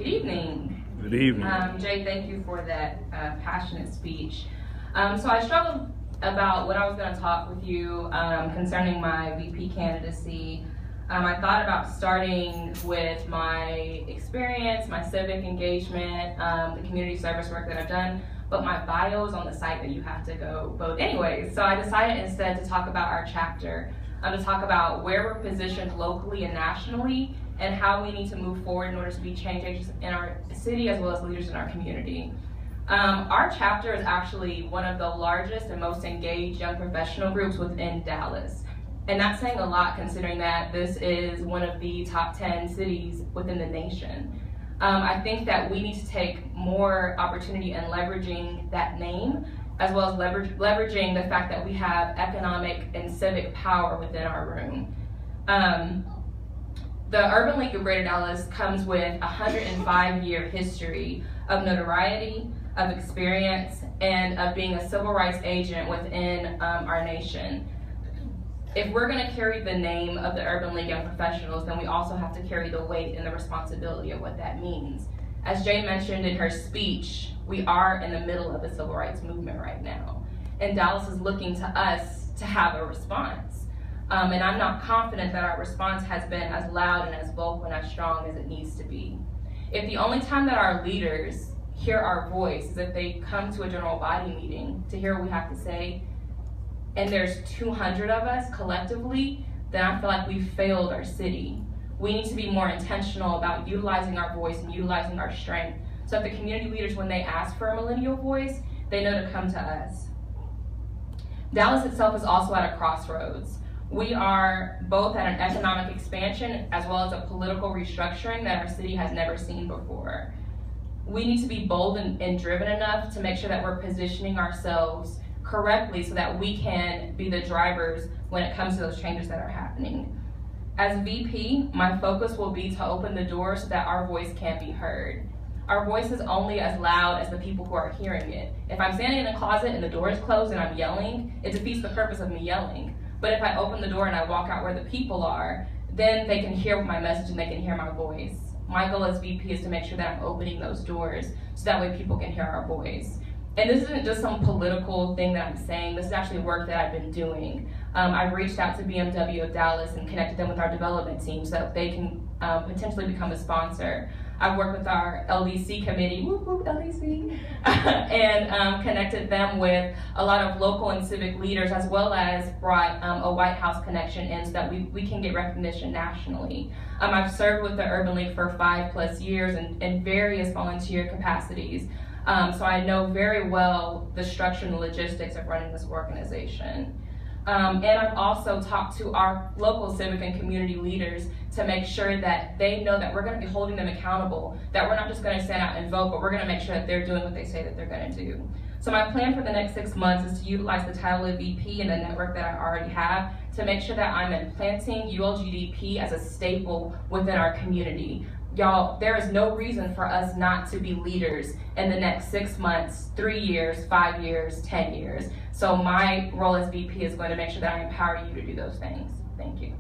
Good evening. Good evening. Jay, thank you for that passionate speech. So I struggled about what I was going to talk with you concerning my VP candidacy. I thought about starting with my experience, my civic engagement, the community service work that I've done, but my bio is on the site that you have to go vote anyways. So I decided instead to talk about our chapter, to talk about where we're positioned locally and nationally, and how we need to move forward in order to be change agents in our city as well as leaders in our community. Our chapter is actually one of the largest and most engaged young professional groups within Dallas. And that's saying a lot considering that this is one of the top 10 cities within the nation. I think that we need to take more opportunity in leveraging that name, as well as leveraging the fact that we have economic and civic power within our room. The Urban League of Greater Dallas comes with a 105-year history of notoriety, of experience, and of being a civil rights agent within our nation. If we're going to carry the name of the Urban League Young Professionals, then we also have to carry the weight and the responsibility of what that means. As Jay mentioned in her speech, we are in the middle of a civil rights movement right now, and Dallas is looking to us to have a response. And I'm not confident that our response has been as loud and as vocal and as strong as it needs to be. If the only time that our leaders hear our voice is if they come to a general body meeting to hear what we have to say, and there's 200 of us collectively, then I feel like we've failed our city. We need to be more intentional about utilizing our voice and utilizing our strength, so that the community leaders, when they ask for a millennial voice, they know to come to us. Dallas itself is also at a crossroads. We are both at an economic expansion as well as a political restructuring that our city has never seen before. We need to be bold and driven enough to make sure that we're positioning ourselves correctly so that we can be the drivers when it comes to those changes that are happening. As VP, my focus will be to open the door so that our voice can be heard. Our voice is only as loud as the people who are hearing it. If I'm standing in a closet and the door is closed and I'm yelling, it defeats the purpose of me yelling. But if I open the door and I walk out where the people are, then they can hear my message and they can hear my voice. My goal as VP is to make sure that I'm opening those doors so that way people can hear our voice. And this isn't just some political thing that I'm saying, this is actually work that I've been doing. I've reached out to BMW of Dallas and connected them with our development team so that they can potentially become a sponsor. I've worked with our LDC committee, whoop whoop LDC, and connected them with a lot of local and civic leaders, as well as brought a White House connection in so that we can get recognition nationally. I've served with the Urban League for 5+ years in various volunteer capacities. So I know very well the structure and the logistics of running this organization. And I've also talked to our local civic and community leaders to make sure that they know that we're going to be holding them accountable, that we're not just going to stand out and vote, but we're going to make sure that they're doing what they say that they're going to do. So my plan for the next 6 months is to utilize the title of VP and the network that I already have to make sure that I'm implanting ULGDP as a staple within our community. Y'all, there is no reason for us not to be leaders in the next 6 months, 3 years, 5 years, 10 years. So my role as VP is going to make sure that I empower you to do those things. Thank you.